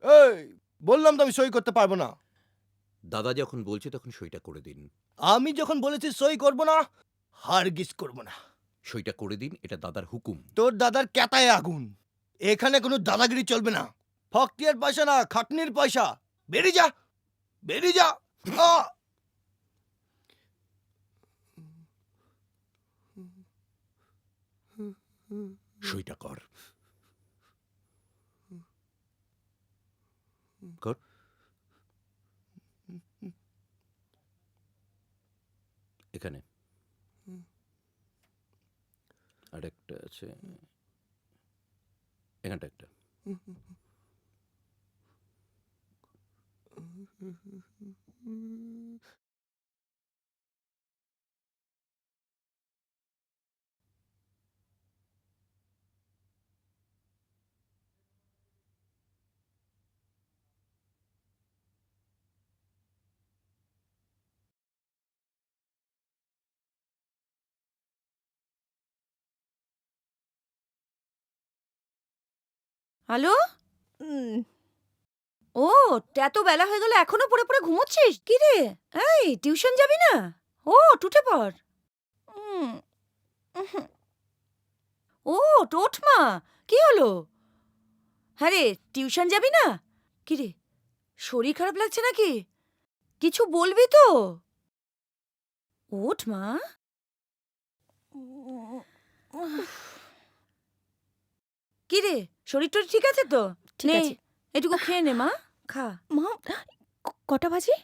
এই বললাম তো আমি সই করতে পারবো না। দাদা যখন বলছে তখন সইটা করে দিন। আমি যখন বলেছি সই করব না, হারগিজ করব না। সইটা করে দিন, এটা দাদার হুকুম। তোর দাদার ক্যাতায় আগুন। এখানে কোনো দাদাগিরি চলবে না। ফকটিয়ার পয়সা না, খাটনির পয়সা। বেরিয়ে যা, বেরিয়ে যা। সইটা কর। কর। এখানে আরেকটা আছে, এখানটা একটা। হ্যালো? ও, এত বেলা হয়ে গেল এখনো পড়ে পড়ে ঘুমোচ্ছিস? কি রে, এই টিউশন যাবি না? ও, উঠে পড়। ও, ওঠ মা, কি হলো? হ্যাঁ রে, টিউশন যাবি না? কি রে, শরীর খারাপ লাগছে নাকি? কিছু বলবি তো? ওঠ মা। কি রে, শরীর টরীর ঠিক আছে তো? ঠিক নে, আছে। এটুকু খেয়ে নে মা, খা। মা, কটা বাজে?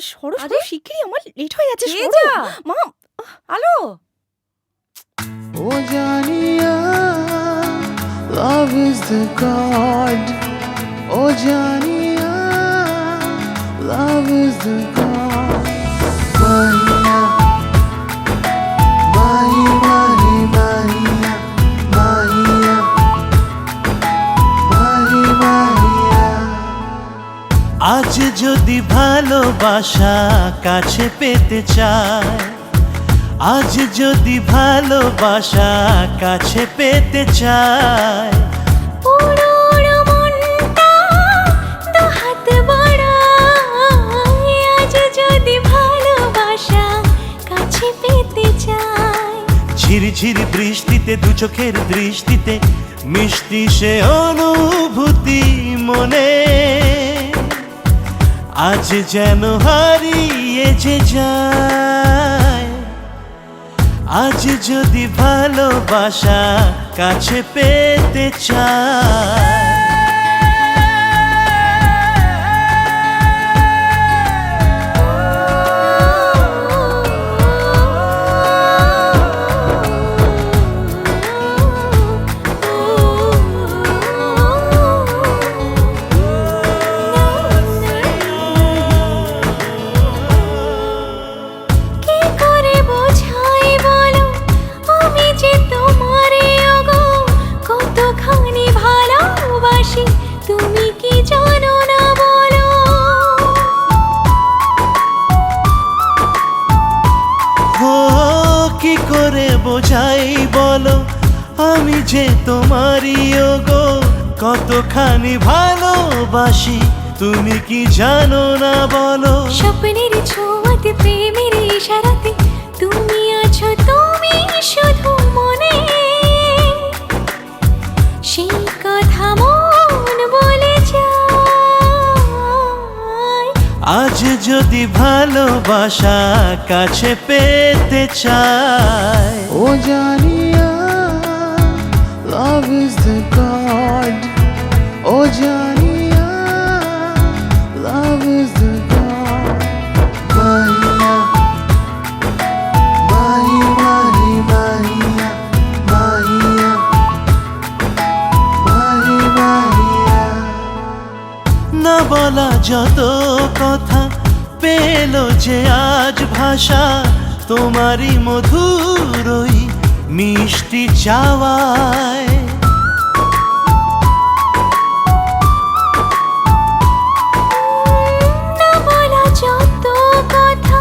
সরো আরে, সরো, শিগগিরই, আমার লেট হয়ে যাচ্ছে। খেয়ে সরো যা। মা। আলো, Oh Janiya, love is the God. Oh Janiya, love is the God. Mahiya, Mahi Mahi Mahiya, Mahiya, Mahi Mahiya. আজ যদি ভালোবাসা কাছে পেতে চায়, আজ যদি ভালোবাসা কাছে পেতে চায়, আজ যদি ভালোবাসা কাছে পেতে চাই, ঝিরঝির বৃষ্টিতে দু চোখের দৃষ্টিতে মিষ্টি সে অনুভূতি মনে, আজ যেন হারিয়ে যে যায়। আজ যদি ভালোবাসা কাছে পেতে চায়, কি করে বোঝাই বলো, আমি যে তোমারে ওগো কতখানি ভালোবাসি, তুমি কি জানো না বলো। ও কি করে বোঝাই বলো, আমি যে তোমারই গো কতখানি ভালোবাসি, তুমি কি জানো না বলো। স্বপ্নের ছোঁয়াতে, প্রেমের ইশারাতে তুমি আছো, তুমি শুধু মনে, সেই কথা মন বলে যায়। আজ যদি ভালোবাসা কাছে পেতে চায়, Oh Janiya, love is the God. Oh Janiya, love is the God. Mahiya, Mahi Mahi Mahiya, Mahiya, Mahi Mahiya. না বলা যত কথা পেল যে আজ ভাষা, তোমারই মধুরই মিষ্টি চাওয়ায়। না বলা যত কথা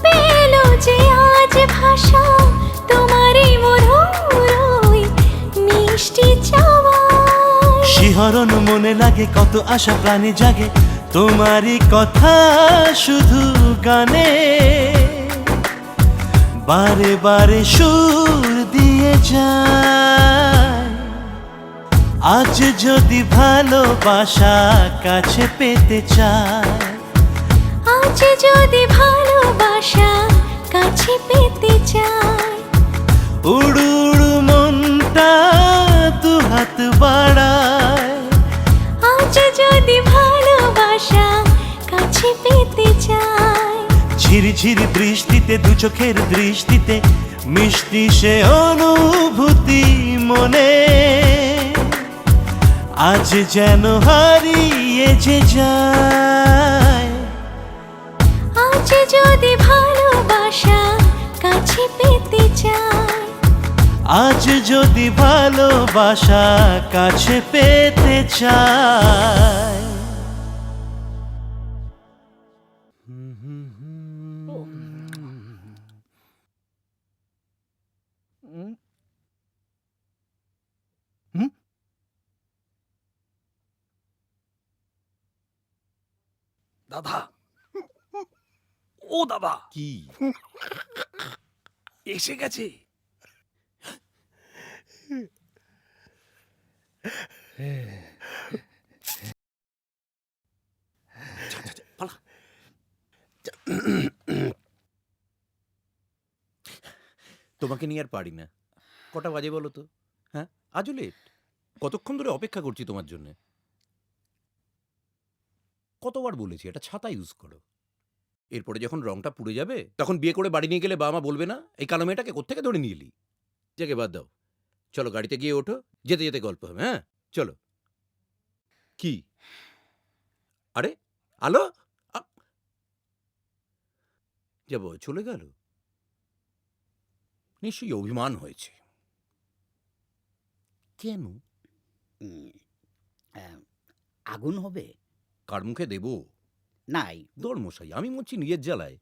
পেল যে আজ ভাষা, তোমারই মধুর ওই মিষ্টি চাওয়া। শিহরণ মনে লাগে, কত আশা প্রাণে জাগে, তোমারই কথা শুধু গানে বারে বারে সুর দিয়ে যায়। আজ যদি ভালোবাসা কাছে পেতে চায়, আজ যদি ভালোবাসা কাছে পেতে চায়, উড়ু উড়ু মনটা দু হাত বাড়ায়। আজ যদি ভালোবাসা কাছে পেতে চায়, ঝিরিঝিরি বৃষ্টিতে দু চোখের দৃষ্টিতে মিষ্টি সে অনুভূতি মনে আজ যেন হারিয়ে যে যায়। আজ যদি ভালোবাসা কাছে পেতে চায়, আজ যদি ভালোবাসা কাছে পেতে চায়। দাদা, ও দাদা, কি এসে গেছে। পালা। তোমাকে নিয়ে আর পারি না। কটা বাজে বলো তো? হ্যাঁ, আজও লেট। কতক্ষণ ধরে অপেক্ষা করছি তোমার জন্য। কতবার বলেছি একটা ছাতা ইউজ করো। এরপরে যখন রংটা পুড়ে যাবে তখন বিয়ে করে বাড়ি নিয়ে গেলে বাবা মা বলবে না এই কালো মেয়েটাকে কোত্থেকে ধরে নিয়ে এলি। যাকে বাদ দাও, চলো গাড়িতে গিয়ে ওঠো, যেতে যেতে গল্প হবে। হ্যাঁ চলো। কি আরে আলো যাব চলে গেল। নিশ্চয়ই অভিমান হয়েছে। কেন? আগুন হবে? কার মুখে দেব? নাই, দর মশাই, আমি মরছি নিজের জ্বালায়।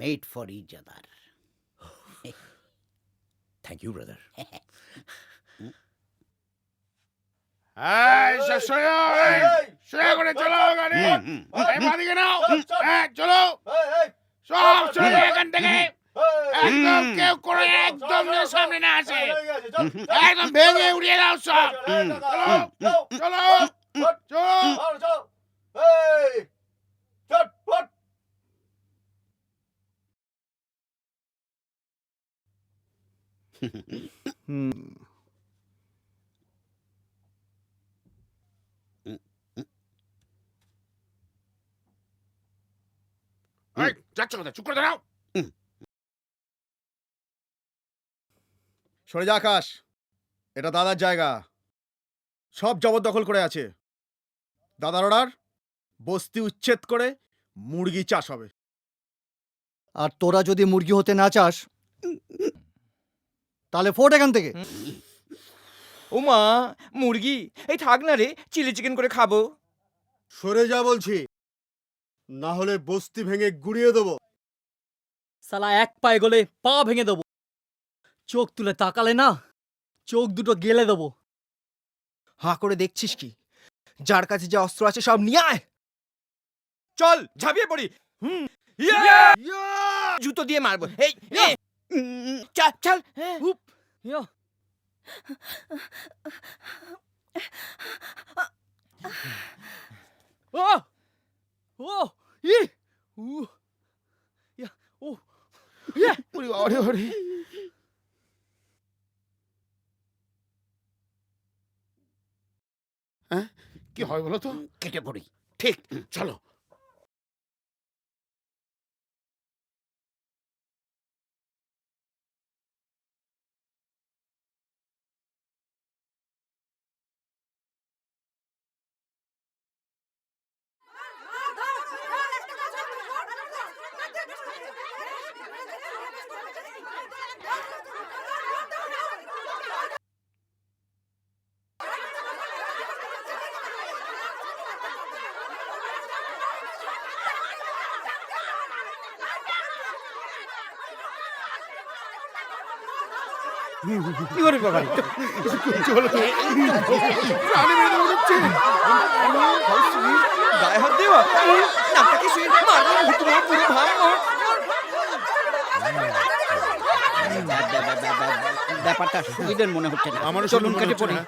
Made for each other. Thank you brother. সোজা করে চলো গাড়ি, বাদিকে নাও, চলো সব চলে যায় এখান থেকে। একদম কেউ করে একদম সামনে না আসে, একদম ভেঙে উড়িয়ে দাও সব। চলো চলো চলো। যাচ্ছ কোথায়? চুপ করে দাঁড়াও। সরে যা আকাশ, এটা দাদার জায়গা, সব জবরদখল করে আছে। দাদার অর্ডার, বস্তি উচ্ছেদ করে মুরগি চাষ হবে। আর তোরা যদি মুরগি হতে না চাস তাহলে ফোট এখান থেকে। ওমা মুরগি, এই থাক না রে, চিলি চিকেন করে খাবো। সরে যা বলছি, না হলে বস্তি ভেঙে গুড়িয়ে দেবো। সালা এক পায়ে গলে পা ভেঙে দেবো। চোখ তুলে তাকালে না চোখ দুটো গেলে দেবো। হাঁ করে দেখছিস কি? যার কাছে যে অস্ত্র আছে সব নিয়ে আয়। চল ঝাঁপিয়ে পড়ি। জুতো দিয়ে মারবো। এই চল চল। ইয়া, ও ও ই উ ইয়া ও ইয়া ওরে বাবারে বাবারে। কি হয় বলো তো? কেটে পড়ি। ঠিক, চলো। কি করে বাবা চলো তো প্রাণে মেরে দেবো হচ্ছে। গায়ে হাত দেওয়া নাকটাকে শুয়ে মারবো তোমার পুরো ভাঙবো। ব্যাপারটা সুবিধের মনে হচ্ছে না। আমারও চলুন সেরকম কেটে মনে পড়ি। হচ্ছে না।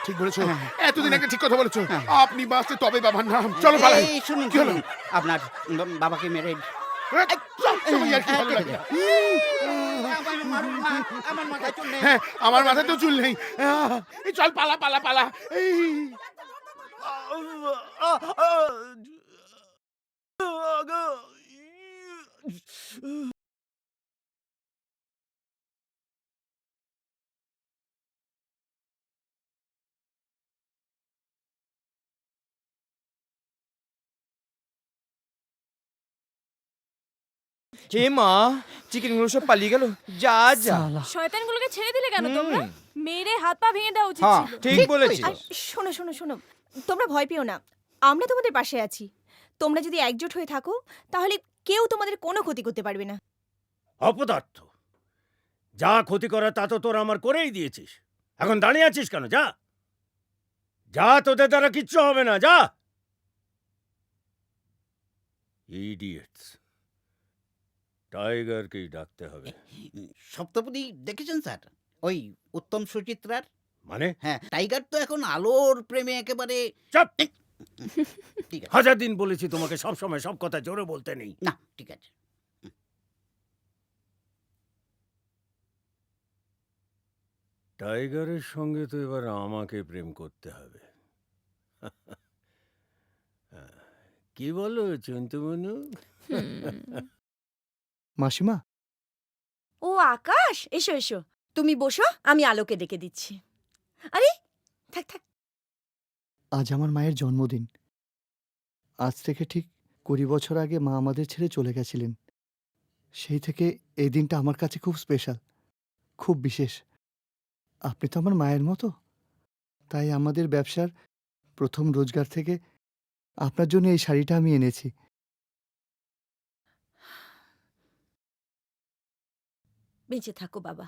ঠিক বলেছো, এতদিন আগে ঠিক কথা বলেছো। আপনি বাঁচতে তবে বাবার নাম। চলো পালাই। এই শুনুন কি হলো? শুনুন, আপনার বাবাকে মেরে সবসময় আর কি ভালো লাগে। আমার মাথায় চুল নেই। হ্যাঁ, আমার মাথায় তো চুল নেই। এই চল পালা পালা পালা। এই হে মা, চিকেনগুলো সব পালিয়ে গেল। যা যা। শয়তানগুলোকে ছেড়ে দিলে কেন তোমরা? মেরে হাত পা ভেঙে দেওয়া উচিত হ্যাঁ, ছিল। ঠিক বলেছিস। আর শোনো শোনো শোনো, তোমরা ভয় পেও না, আমরা তোমাদের পাশে আছি। তোমরা যদি একজোট হয়ে থাকো তাহলে কেউ তোমাদের কোনো ক্ষতি করতে পারবে না। অপদার্থ, যা ক্ষতি করার তা তো তোর আমার করেই দিয়েছিস। এখন দাঁড়িয়ে আছিস কেন? যা যা, তোদের দ্বারা কিচ্ছু হবে না, যা। ইডিয়েটস, টাইগারকেই ডাকতে হবে। সপ্তপদী দেখেছেন স্যার? ওই উত্তম সুচিত্রার। মানে হ্যাঁ, টাইগার তো এখন আলোর প্রেমে একেবারে। চাপ। ঠিক আছে, হাজার দিন বলেছি তোমাকে সব সময় সব কথা জোরে বলতে নেই। না ঠিক আছে। টাইগারের সঙ্গে তো এবার আমাকে প্রেম করতে হবে। কি বলো চন্তুমনু? মাসিমা, ও আকাশ, এসো এসো, তুমি বসো, আমি আলোকে ডেকে দিচ্ছি। আরে থাক থাক। আজ আমার মায়ের জন্মদিন। আজ থেকে ঠিক 20 বছর আগে মা আমাদের ছেড়ে চলে গেছিলেন। সেই থেকে এই দিনটা আমার কাছে খুব স্পেশাল, খুব বিশেষ। আপনি তো আমার মায়ের মতো, তাই আমাদের ব্যবসার প্রথম রোজগার থেকে আপনার জন্য এই শাড়িটা আমি এনেছি। বেঁচে থাকো বাবা,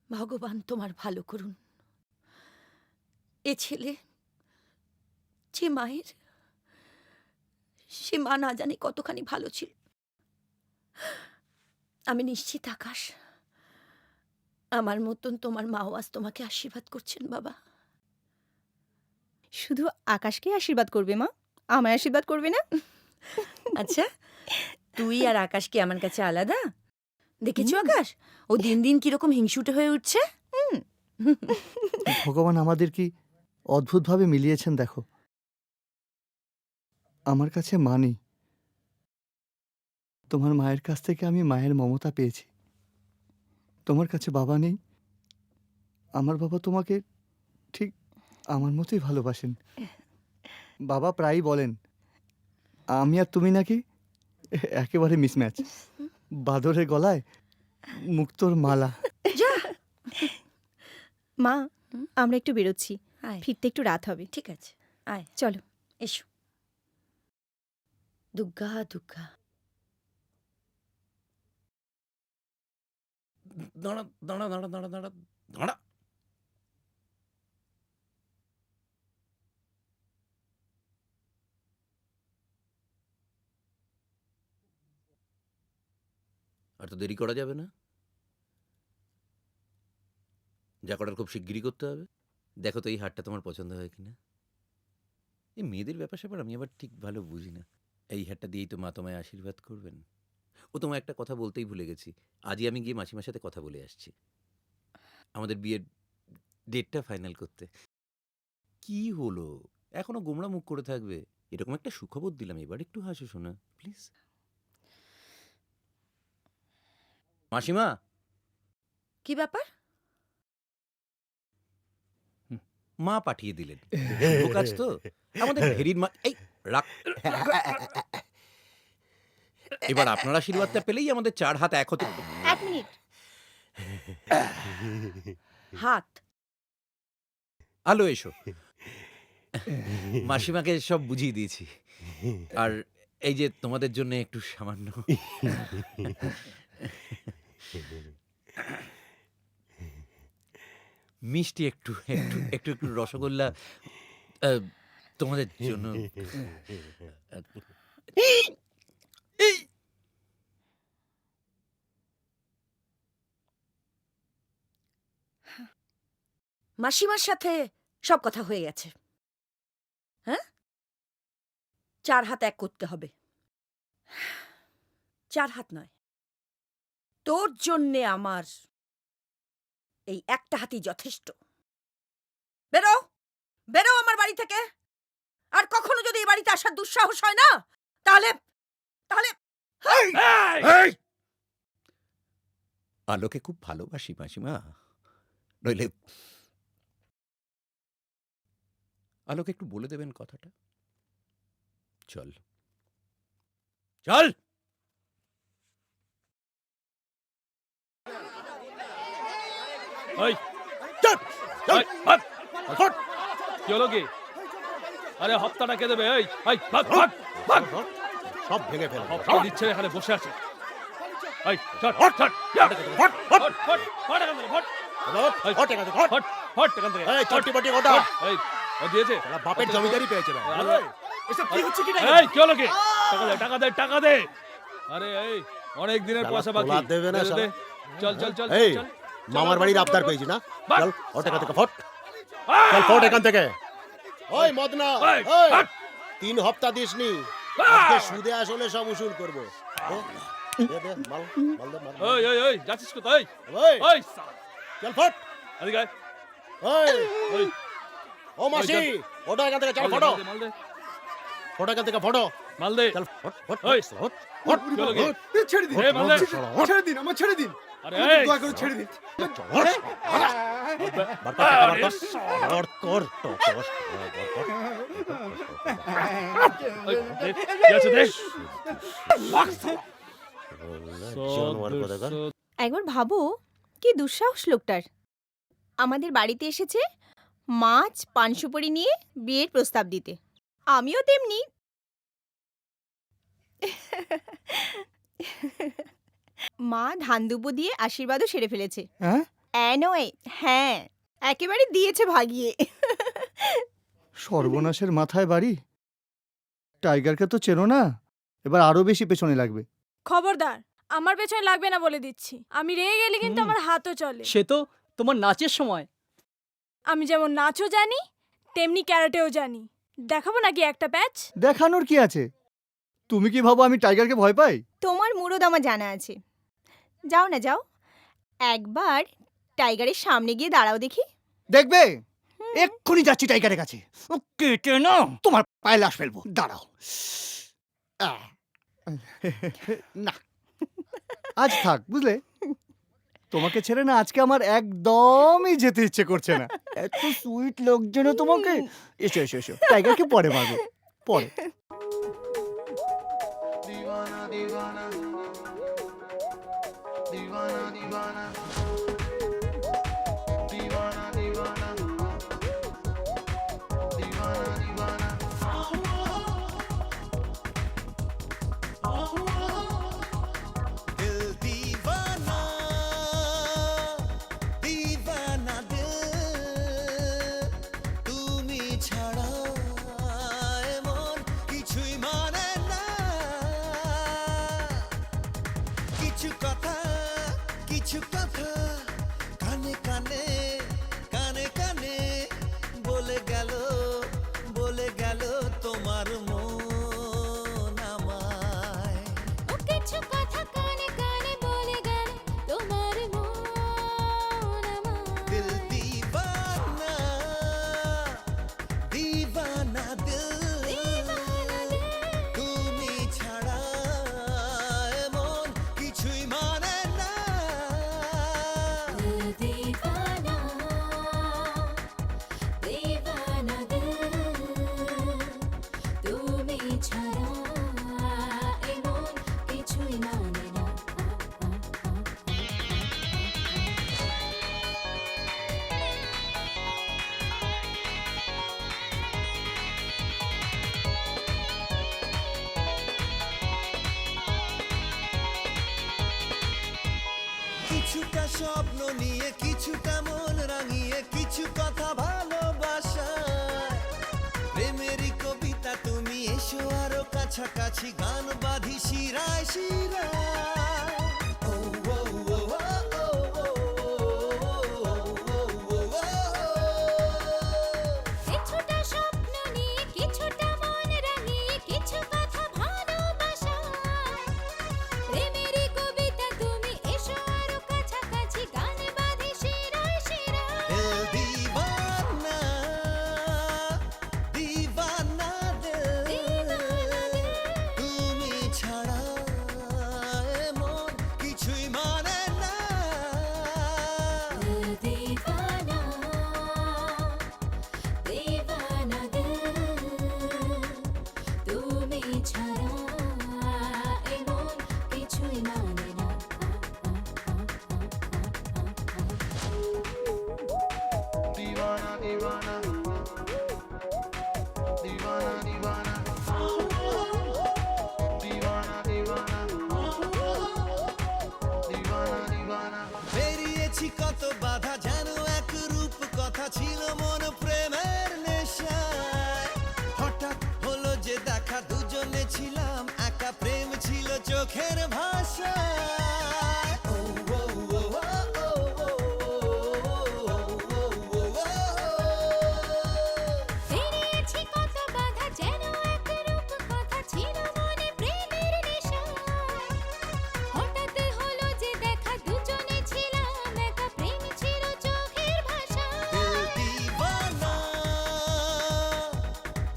ভগবান তোমার ভালো করুন। এ ছেলে যে মায়ের, সে মা না জানি কতখানি ভালো ছিল। আমি নিশ্চিত আকাশ, আমার মতন তোমার মাও আজ তোমাকে আশীর্বাদ করছেন বাবা। শুধু আকাশকে আশীর্বাদ করবে মা, আমায় আশীর্বাদ করবে না? আচ্ছা, তুই আর আকাশ কি আমার কাছে আলাদা? দেখেছো আকাশ, ও দিন দিন কিরকম হিংসুটে হয়ে উঠছে। ভগবান আমাদের কি অদ্ভুতভাবে মিলিয়েছেন দেখো। আমার কাছে মা নেই, তোমার মায়ের কাছ থেকে আমি মায়ের মমতা পেয়েছি। তোমার কাছে বাবা নেই, আমার বাবা তোমাকে ঠিক আমার মতোই ভালোবাসেন। বাবা প্রায়ই বলেন আমি আর তুমি নাকি একেবারে মিসম্যাচ, বাদরের গলায় মুক্তোর মালা। মা, আমরা একটু বেরোচ্ছি, আয়, ফিরতে একটু রাত হবে। ঠিক আছে, আয় চলো। এসো। দুর্গা দুর্গা। দাঁড়া দাঁড়া দাঁড়া দাঁড়া দাঁড়া দাঁড়া। আর তো দেরি করা যাবে না, যা করার খুব শিগগিরই করতে হবে। দেখো তো এই হারটা তোমার পছন্দ হয় কিনা। এই মেয়েদের ব্যাপার স্যাপার আমি আবার ঠিক ভালো বুঝি না। এই হারটা দিয়েই তো মা তোমায় আশীর্বাদ করবেন। ও তোমায় একটা কথা বলতেই ভুলে গেছি, আজই আমি গিয়ে মাসিমার সাথে কথা বলে আসছি আমাদের বিয়ের ডেটটা ফাইনাল করতে। কি হলো, এখনো গোমড়া মুখ করে থাকবে? এরকম একটা সুখবর দিলাম, এবার একটু হাসো শোনা প্লিজ। মাসিমা, কি ব্যাপার? মা পাঠিয়ে দিলেন, শুভ কাজ তো আমাদের ভেরির মা। এই রাখ, এবার আপনার আশীর্বাদটা পেলেই আমাদের 4 হাত এক হতে। 1 মিনিট। হাত আলো এসো। মাসিমাকে সব বুঝিয়ে দিয়েছি, আর এই যে তোমাদের জন্য একটু সামান্য। মিষ্টি একটু একটু একটু একটু রসগোল্লা তোমাদের জন্য। মাসিমার সাথে সব কথা হয়ে গেছে। হ্যাঁ, 4 হাত এক করতে হবে। 4 হাত নয়, তোর জন্যে আমার এই একটা হাতই যথেষ্ট। বেরো, বেরো আমার বাড়ি থেকে। আর কখনো যদি এই বাড়িতে আসার দুঃসাহস হয় না, তাহলে তাহলে আলোকে খুব ভালোবাসি মাসিমা, নইলে আলোকে একটু বলে দেবেন কথাটা। চল চল। কি হলো কি? আরে হপ্তাটা কে দেবে? এই এই ভাগ ভাগ ভাগ, সব ভেঙে ফেল। হপ্তা দিচ্ছে এখানে বসে আছে। এই চল hot hot hot hot hot hot এখান থেকে হট হট এখান থেকে হট হট এখান থেকে। এই চটি বটি ওটা এই ও দিয়েছে বাপের জমিদারি পেয়েছে না। এসব কি হচ্ছে কি? এই কি হলো কি? টাকা দে টাকা দে টাকা দে। আরে এই অনেক দিনের পয়সা বাকি দেবে না। চল চল চল এই চল। মামার বাড়ির আবদার পেয়েছি না, চল ওটা থেকে ফট, চল ফট এখান থেকে। ওই মদনা, এই, ওই হাট। 3 হপ্তা দিসনি, আজকে সুদে আসলে সব উসুল করব। দে দে মাল মাল দে মাল। এই এই এই যাচ্ছিস কোথায়? ওই ওই সালা, চল ফট। এদিকে আয়। ওই ওই ও মাসি, ওই, ওটা এখান থেকে চল মাল দে, ফটো, মাল দে, ফটো এখান থেকে ফটো, মাল দে। চল ফট ফট ওই ফট ফট। কি হলো কি? ছেড়ে দিন, এই মাল দে। ছেড়ে দিন, আমার ছেড়ে দিন, আরে এই দয়া করে ছেড়ে দিন। কর কর টকস এই, দে, কি আছে দে। জানোয়ার কোথাকার। একবার ভাবো কি দুঃসাহস লোকটার। আমাদের বাড়িতে এসেছে মাছ পান সুপারি নিয়ে বিয়ের প্রস্তাব দিতে। আমিও তেমনি। মা ধান দুব্বো দিয়ে আশীর্বাদও সেরে ফেলেছে। হ্যাঁ, নয়, হ্যাঁ, একেবারে দিয়েছে ভাগিয়ে। সর্বনাশের মাথায় বাড়ি। টাইগারকে তো চেনো না, এবার আরো বেশি পেছনে লাগবে। খবরদার, আমার পেছনে লাগবে না বলে দিচ্ছি। আমি রেগে গেলে কিন্তু আমার হাতও চলে। সে তো তোমার নাচের সময়। আমি যেমন নাচও জানি, তেমনি ক্যারাটেও জানি। দেখাবো নাকি একটা প্যাচ? দেখানোর কি আছে? তুমি কি ভাবো আমি টাইগারকে ভয় পাই? তোমার মুরদ আমার জানা আছে। যাও না যাও, একবার টাইগারের সামনে গিয়ে দাঁড়াও দেখি। দেখবে, এক্ষুনি যাচ্ছি টাইগারের কাছে। ও কেটে না তোমার পায়ে লাশ ফেলবো, দাঁড়াও। না, আজ থাক, বুঝলে? তোমাকে ছেড়ে না আজকে আমার একদমই যেতে ইচ্ছে করছে না। এত সুইট লোকজন তোমাকে। এসো এসো এসো, টাইগারকে পরে মারবো, পরে। दीवाना दीवाना दीवाना दीवाना दीवाना दीवाना दीवाना दीवाना दिल दीवाना दीवाना दिल তুমি ছাড়া এমন কিছুই মানে না। কিছু কথা কানে কানে কানে কানে বলে গেল তোমার মন আমায়। কিছু কথা কানে কানে বলে গেল তোমার মন আমার। দিল দিওয়ানা দিওয়ানা দিল তুমি ছাড়া এমন কিছুই মানে না। दीवाना दीवाना दिल তুমি ছাড়া এমন কিছুই মানে না। কিছুটা স্বপ্ন নিয়ে কিছুটা মন রাঙিয়ে কিছু কথা ভালোবাসায় প্রেমেরই কবিতা তুমি এসো আরো কাছাকাছি গান বাঁধি শিরায় শিরায় ও ও ও ও ও কিছুটা স্বপ্ন নিয়ে কিছুটা মন রাঙিয়ে কিছু কথা ভালোবাসায় প্রেমেরই কবিতা তুমি এসো আরো কাছাকাছি গান বাঁধি শিরায় শিরায় দিল দিওয়ানা দিওয়ানা দিল তুমি ছাড়া এ মন কিছুই মানে না दीवाना दीवाना दिल তুমি ছাড়া এমন কিছুই মানে না दीवाना दीवाना दीवाना दीवाना दीवाना दीवाना दीवाना दीवाना পেরিয়েছি কত বাধা যেন এক রূপ কথা ছিল মন প্রেমের নেশায় হঠাৎ হলো যে দেখা দুজনে ছিলাম একা প্রেম ছিল চোখের ভাষায় ও ও ও ও পেরিয়েছি কত বাধা যেন এক রূপ কথা ছিল মনে প্রেমের নেশায় হঠাৎ হলো যে দেখা দুজনে ছিলাম একা প্রেম ছিল চোখের ভাষায় দিল দিওয়ানা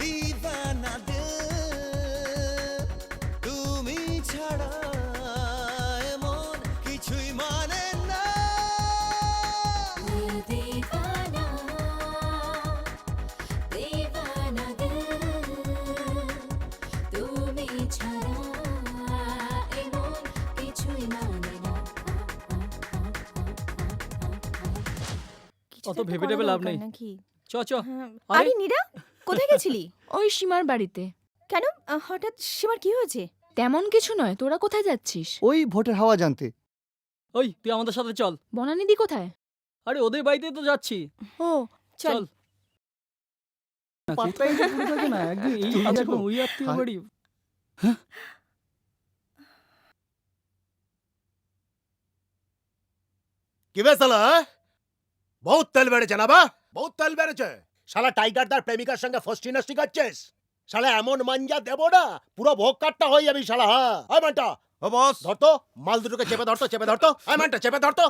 দিওয়ানা দিল তুমি ছাড়া এমন কিছুই মানে না दीवाना दीवाना दिल তুমি ছাড়া এমন কিছুই মানে না অত ভেবে টেবে লাভ নেই। চ চ আরে আরে নীরা কোথায় গেছিলি ওই সীমার বাড়িতে। কেন হঠাৎ সীমার কি হয়েছে তেমন কিছু নয়, তোরা কোথায় যাচ্ছিস? ওই ভোটের হাওয়া জানতে। ওই তুই আমাদের সাথে চল। বনানিদি কোথায়? আরে ওদের বাড়িতেই তো যাচ্ছি। ও চল চল কোথায় যে ঘুরে থাকে না একদম এই একদম ওই আত্মীয় হায়। বাড়ি। কি বে সালা বহুত তেল বেড়েছে না বা বহুত তেল বেড়েছে শালা টাইগার তার প্রেমিকার সঙ্গে ফষ্টি নষ্টি করছিস শালা এমন মাঞ্জা দেব না পুরো ভোগ কাটটা হয়ে যাবি শালা হ্যাঁ আয় মানটা ও বস ধরতো মাল দুটোকে চেপে ধরতো আয় মানটা চেপে ধরতো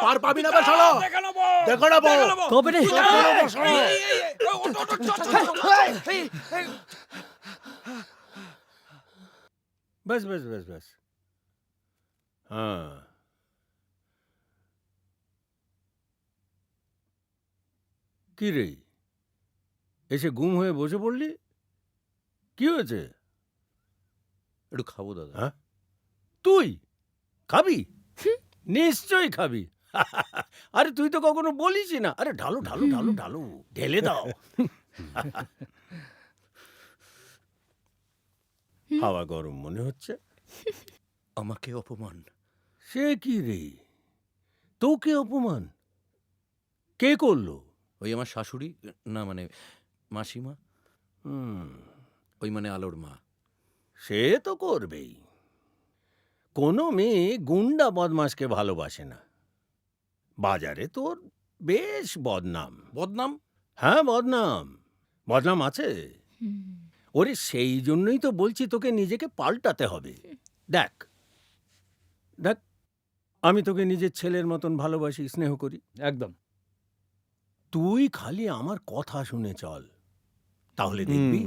পার পাবি না বে শালা দেখো না তবে রে बस बस बस बस हाँ কি রে এসে গুম হয়ে বসে পড়লি কি হয়েছে একটু খাবো দাদা। হ্যাঁ তুই খাবি নিশ্চয়ই খাবি আরে তুই তো কখনো বলিসই না আরে ঢালু ঢালু ঢালু ঢালু ঢেলে দাও হাওয়া গরম মনে হচ্ছে আমাকে অপমান। সে কি রে তোকে অপমান কে করলো ওই আমার শাশুড়ি, না মানে মাসিমা, ওই মানে আলোর মা। সে তো করবেই। কোনো মেয়ে গুন্ডা বদমাসকে ভালোবাসে না। বাজারে তোর বেশ বদনাম। বদনাম? হ্যাঁ, বদনাম। বদনাম আছে। ওরে সেই জন্যই তো বলছি তোকে নিজেকে পাল্টাতে হবে। দেখ দেখ, আমি তোকে নিজের ছেলের মতন ভালোবাসি, স্নেহ করি। একদম। তুই খালি আমার কথা শুনে চল, তাহলে দেখবি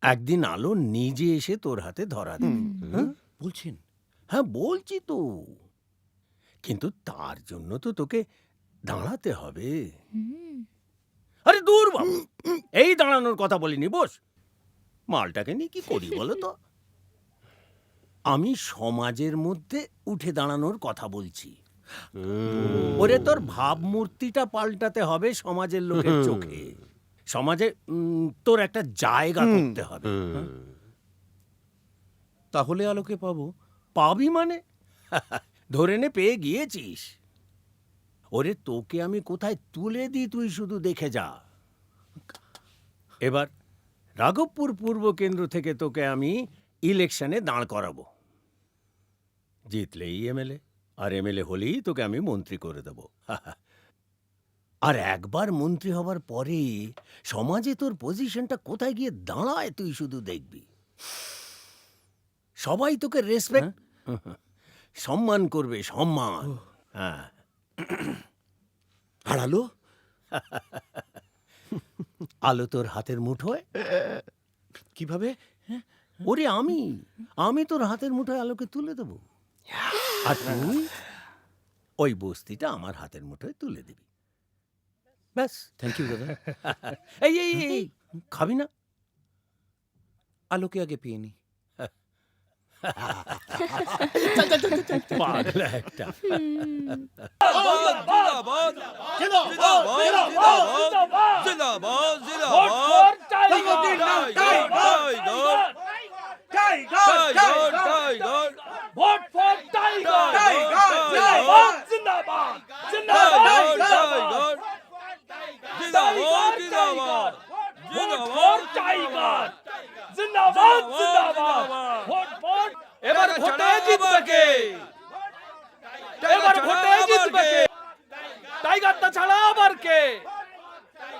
একদিন আলো নিজে এসে তোর হাতে ধরা দেবে। হ্যাঁ? বলছেন? হ্যাঁ, বলছি তো। কিন্তু তার জন্য তো তোকে দাঁড়াতে হবে। আরে দূর বাবু, এই দাঁড়ানোর কথা বলিনি, বস। মালটাকে নিয়ে কি করি বলো তো? আমি সমাজের মধ্যে উঠে দাঁড়ানোর কথা বলছি। ওরে তোর ভাবমূর্তিটা পাল্টাতে হবে সমাজের লোকের চোখে। সমাজে তোর একটা জায়গা করতে হবে। তাহলে আলোকে পাবো? পাবি মানে? ধরে নে পেয়ে গিয়েছিস। ওরে তোকে আমি কোথায় তুলে দিই তুই শুধু দেখে যা। এবার রাঘবপুর পূর্ব কেন্দ্র থেকে তোকে আমি ইলেকশনে দাঁড় করাবো। জিতলেই এমএলএ, আর এমএলএ হলেই তোকে আমি মন্ত্রী করে দেব। আর একবার মন্ত্রী হবার পরে সমাজে তোর পজিশনটা কোথায় গিয়ে দাঁড়ায় তুই শুধু দেখবি। সবাই তোকে রেসপেক্ট, সম্মান করবে, সম্মান। হ্যাঁ। আর আলো? আলো তোর হাতের মুঠোয়। কিভাবে? ওরে আমি তোর হাতের মুঠোয় আলোকে তুলে দেব। আর তুই ওই বস্তিটা আমার হাতের মুঠোয় তুলে দিবি। ব্যাস। থ্যাংক ইউ দাদা। এই এই এই, খাবি না? আলোকে আগে পেয়ে নি। পাগলা একটা। Vote for tiger! জিন্দাবাদ! জিন্দাবাদ! জিন্দাবাদ! জিন্দাবাদ! Vote for tiger! জিন্দাবাদ! জিন্দাবাদ! Vote for! এবার ভোটে জিতবে কে? এবার ভোটে জিতবে কে? টাইগারটা ছাড়া আবার কে?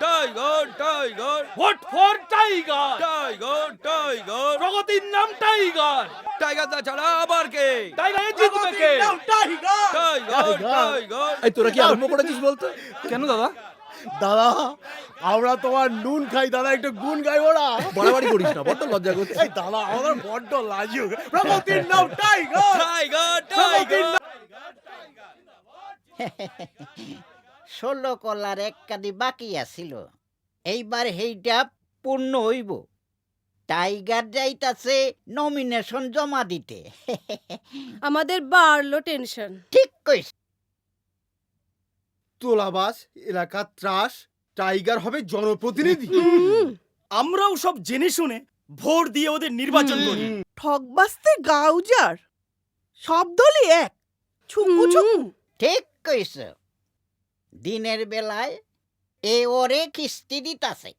Tiger tiger vote for tiger! Tiger tiger প্রগতির নাম টাইগার! টাইগার দা ছাড়া আবার কে? টাইগারে জিতবে কে? Tiger tiger. এই তোরা কি আরম্ভ করেছিস বলতে? কেন দাদা? দাদা, আমরা তোমার নুন খাই দাদা, একটু গুণ গাইবো না? বাড়াবাড়ি করিস না, বড্ড লজ্জা করছে। এই দাদা, আমাদের বড্ড লাজুক। প্রগতির নাম টাইগার! টাইগার টাইগার 16 কলার এক কাদি বাকি আছিল, এইবার হেইটা পূর্ণ হইব। টাইগার যাইতাছে নমিনেশন জমা দিতে। আমাদের বাড়লো টেনশন। ঠিক কইস। তোলাবাস, এলাকার ত্রাস, টাইগার হবে জনপ্রতিনিধি। আমরাও সব জেনে শুনে ভোট দিয়ে ওদের নির্বাচন করি। ঠকবাস্তে গাউজার সব দলই এক। ছুকু ছুকু। ঠিক কইস। দিনের বেলায় এ ওরে কিস্তি দিতাছে,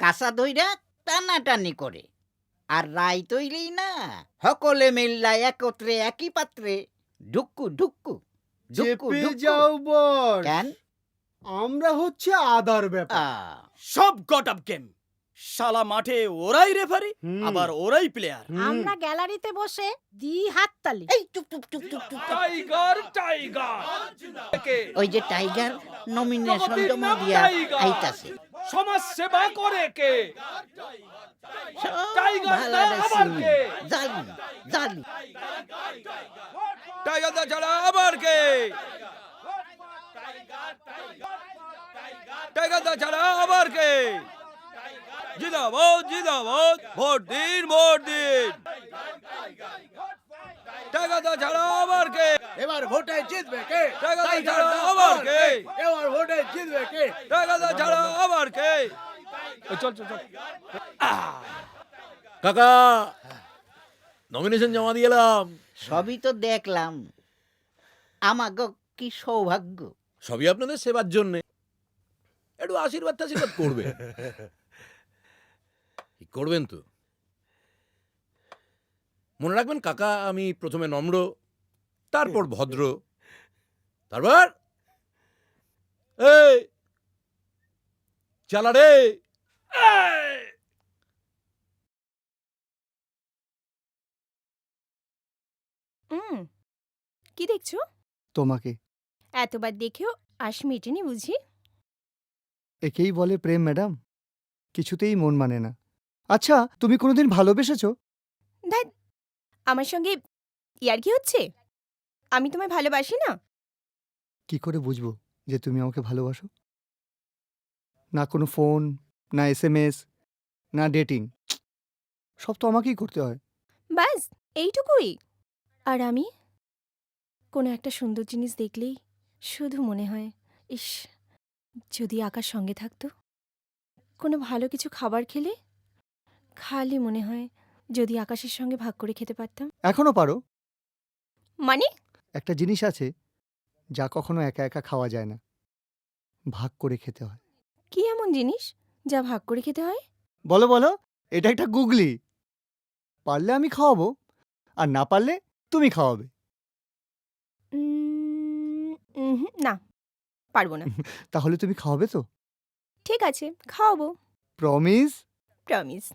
কাঁচা ধইরা টানাটানি করে। আর রাই তৈলেই না, সকলে মিল্লা একত্রে একই পাত্রে ঢুক্কু ঢুক্কু ঢুক্কু চেপে ঢুক্কু। যাও বস, কেন? আমরা হচ্ছে আদার ব্যাপার। সব গট আপ গেম। শালা মাঠে ওরাই রেফারি, আবার ওরাই প্লেয়ার। আমরা গ্যালারিতে বসে দি হাততালি। এই চুপ চুপ চুপ চুপ চুপ। Tiger tiger! ওই যে টাইগার নমিনেশন জমা দিয়া আইতাছে। সমাজ সেবা করে কে? সব টাইগার না ভালারে আবার সিমি। কে? জালি জালি। টাইগার দা ছাড়া আবার কে? টাইগার দা ছাড়া আবার কে? জিন্দাবাদ জিন্দাবাদ, ভোট দিন ভোট দিন। টাইগার দা ছাড়া আবার কে? এবার ভোটে জিতবে কে? টাইগার দা ছাড়া আবার কে? এবার ভোটে জিতবে কে? টাইগার দা ছাড়া আবার কে? চল চল চল। কাকা, নমিনেশন জমা দিয়ে এলাম। সবই তো দেখলাম। আমাগো কি সৌভাগ্য। সবই আপনাদের সেবার জন্য। একটু আশীর্বাদ টাশীর্বাদ করবেন। করবেন তো? মনে রাখবেন কাকা, আমি প্রথমে নম্র, তারপর ভদ্র, তারপর এই চালা রে। কি দেখছো? তোমাকে। এতবার দেখেও আশ মেটেনি বুঝি? একেই বলে প্রেম ম্যাডাম, কিছুতেই মন মানে না। আচ্ছা, তুমি কোনোদিন ভালোবেসেছো? ধ্যাৎ, আমার সঙ্গে ইয়ার কি হচ্ছে? আমি তোমায় ভালোবাসি না। কি করে বুঝবো যে তুমি আমাকে ভালোবাসো? না কোনো ফোন, না এসএমএস, না ডেটিং, সব তো আমাকেই করতে হয়। ব্যাস এইটুকুই। আর আমি কোনো একটা সুন্দর জিনিস দেখলেই শুধু মনে হয়, ইস, যদি আকাশ সঙ্গে থাকতো। কোনো ভালো কিছু খাবার খেলে খালি মনে হয়, যদি আকাশের সঙ্গে ভাগ করে খেতে পারতাম। এখনো পারো। মানে? একটা জিনিস আছে যা কখনো একা একা খাওয়া যায় না, ভাগ করে খেতে হয়। কি এমন জিনিস যা ভাগ করে খেতে হয়? বলো বলো, এটা একটা গুগলি। পারলে আমি খাওয়াবো, আর না পারলে তুমি খাওয়াবে। না, পারবো না। তাহলে তুমি খাওয়াবে তো? ঠিক আছে, খাওয়াবো। প্রমিস? প্রমিস।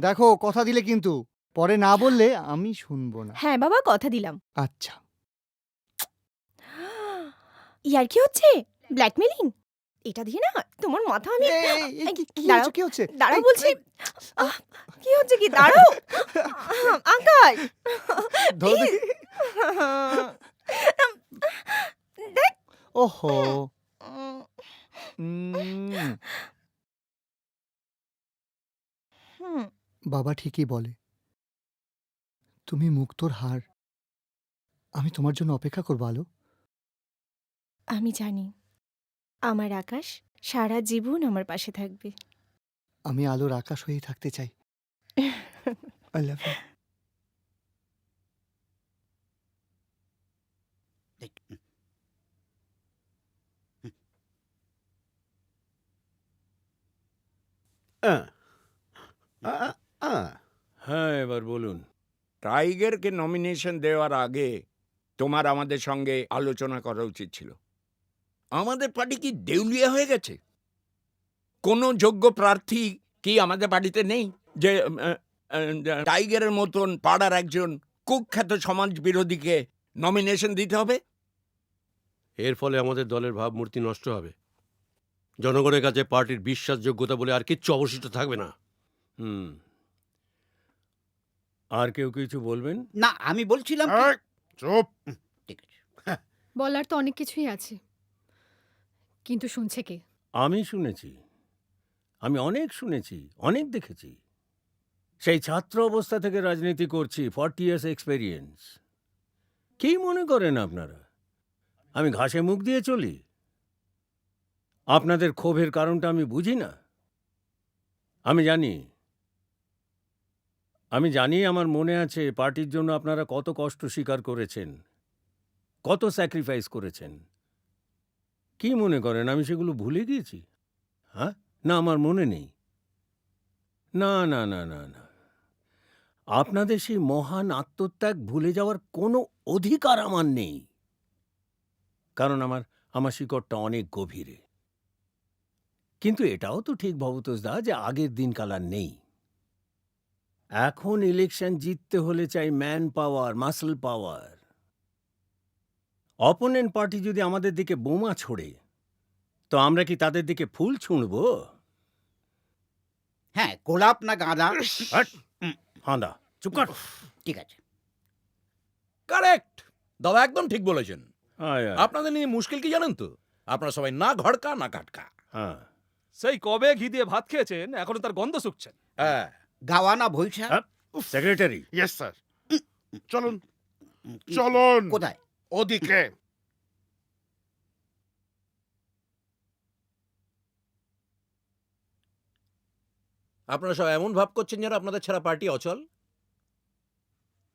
দেখো, কথা দিলে কিন্তু, পরে না বললে আমি শুনবো না। হ্যাঁ বাবা, কথা দিলাম। আচ্ছা। ইয়ার কি হচ্ছে? ব্ল্যাকমেলিং? এটা দিয়ে না তোমার মাথা আমি কি দাঁড়াও, হচ্ছে, কি হচ্ছে? দাঁড়াও বলছি। কি হচ্ছে কি? দাঁড়াও। আকাশ, ধরো দেখি। দেখ। ওহো। বাবা ঠিকই বলে, তুমি মুক্তোর হার। আমি তোমার জন্য অপেক্ষা করবো আলো। আমি জানি আমার আকাশ সারা জীবন আমার পাশে থাকবে। আমি আলোর আকাশ হয়েই থাকতে চাই। I love you. হ্যাঁ, এবার বলুন। টাইগারকে নমিনেশন দেওয়ার আগে তোমার আমাদের সঙ্গে আলোচনা করা উচিত ছিল। আমাদের পার্টি কি দেউলিয়া হয়ে গেছে? কোনো যোগ্য প্রার্থী কি আমাদের পার্টিতে নেই যে টাইগারের মতন পাড়ার একজন কুখ্যাত সমাজ বিরোধীকে নমিনেশন দিতে হবে? এর ফলে আমাদের দলের ভাবমূর্তি নষ্ট হবে। জনগণের কাছে পার্টির বিশ্বাসযোগ্যতা বলে আর কিচ্ছু অবশিষ্ট থাকবে না। আর কেউ কিছু বলবেন? না, আমি বলছিলাম কি- এই, চুপ। ঠিক আছে। বলার তো অনেক কিছুই আছে, কিন্তু শুনছে কে? আমি শুনেছি, আমি অনেক শুনেছি, অনেক দেখেছি। সেই ছাত্র অবস্থা থেকে রাজনীতি করছি, 40 ইয়ার্স এক্সপেরিয়েন্স। কি মনে করেন আপনারা আমি ঘাসে মুখ দিয়ে চলি? আপনাদের ক্ষোভের কারণটা আমি বুঝি না? আমি জানি আমার মনে আছে পার্টির জন্য আপনারা কত কষ্ট স্বীকার করেছেন, কত স্যাক্রিফাইস করেছেন। কি মনে করেন আমি সেগুলো ভুলে গিয়েছি? হ্যাঁ, না, আমার মনে নেই। না না না না না, আপনাদের সেই মহান আত্মত্যাগ ভুলে যাওয়ার কোনো অধিকার আমার নেই, কারণ আমার শিকড়টা অনেক গভীরে। কিন্তু এটাও তো ঠিক ভবতোষদা যে আগের দিনকাল আর নেই। এখন ইলেকশন জিততে হলে চাই ম্যান পাওয়ার, মাসল পাওয়ার। অপোনেন্ট পার্টি যদি আমাদের দিকে বোমা ছোড়ে, তো আমরা কি তাদের দিকে ফুল ছুঁড়ব? হ্যাঁ, গোলাপ না গাঁদা? হাঁদা, চুপ কর। ঠিক আছে। কারেক্ট, দাদা একদম ঠিক বলেছেন। আয়, আয়। আপনাদের নিয়ে মুশকিল কি জানেন তো? আপনারা সবাই না ঘড়কা না কাটকা। হ্যাঁ, সেই কবে ঘি দিয়ে ভাত খেয়েছেন, এখনো তার গন্ধ শুকছেন। হ্যাঁ, গাওয়া না ভৈসা? Secretary, yes sir. চলুন চলুন। কোথায়? ওদিকে। আপনারা সব এমন ভাব করছেন যেন আপনাদের ছাড়া পার্টি অচল।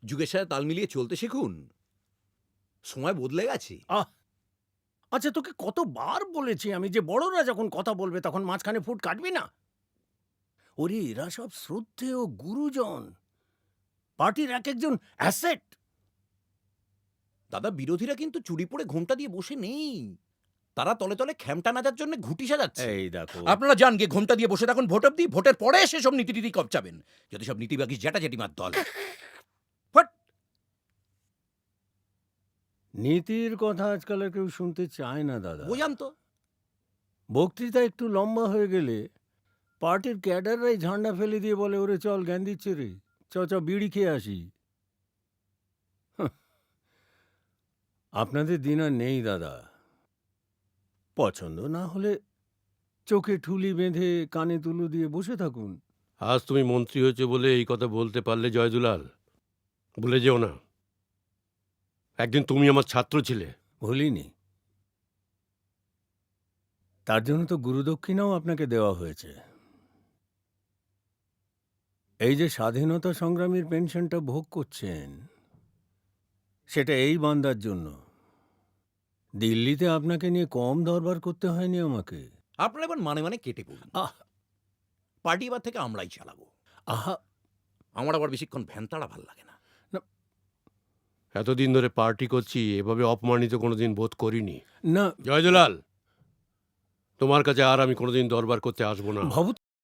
যুগের সাথে তাল মিলিয়ে চলতে শিখুন, সময় বদলে গেছে। আচ্ছা, তোকে কতবার বলেছি আমি যে বড়রা যখন কথা বলবে তখন মাঝখানে ফুট কাটবি না। ওরে, এরা সব শ্রদ্ধেয় গুরুজন, পার্টির এক একজন অ্যাসেট। দাদা, বিরোধীরা কিন্তু চুরি পরে ঘোমটা দিয়ে বসে নেই, তারা তলে তলে খ্যামটা নাচার জন্য ঘুটি সাজাচ্ছে। এই দেখো, আপনারা যান গিয়ে ঘোমটা দিয়ে বসে থাকুন ভোট অব্দি, ভোটের পরে এসে সব নীতি নীতি কপচাবেন, যদি সব নীতিবাগী জ্যাটা জেঠিমার দল। ফাট! নীতির কথা আজকাল আর কেউ শুনতে চায় না দাদা। বোঝান তো। বক্তৃতা একটু লম্বা হয়ে গেলে পার্টির ক্যাডাররাই ঝান্ডা ফেলে দিয়ে বলে, ওরে চল জ্ঞান দিচ্ছে রে, চ চ বিড়ি খেয়ে আসি। হাহ। আপনাদের দিন আর নেই দাদা। পছন্দ না হলে চোখে ঠুলি বেঁধে কানে তুলো দিয়ে বসে থাকুন। আজ তুমি মন্ত্রী হয়েছে বলে এই কথা বলতে পারলে জয়দুলাল, ভুলে যেও না একদিন তুমি আমার ছাত্র ছিলে। ভুলিনি। তার জন্য তো গুরুদক্ষিণাও আপনাকে দেওয়া হয়েছে। এই যে স্বাধীনতা সংগ্রামীর পেনশনটা ভোগ করছেন, সেটা এই বান্দার জন্য। দিল্লিতে আপনাকে নিয়ে কম দরবার করতে হয়নি আমাকে। আপনারা এবার মানে মানে কেটে পড়ুন। আহ! পার্টি এবার থেকে আমরাই চালাবো। আহা! আমার আবার বেশিক্ষণ ভ্যানতাড়া ভাল লাগে না। এতদিন ধরে পার্টি করছি, এভাবে অপমানিত কোনোদিন বোধ করিনি। না জয়দুলাল, তোমার কাছে আর আমি কোনোদিন দরবার করতে আসবো না। ভাবু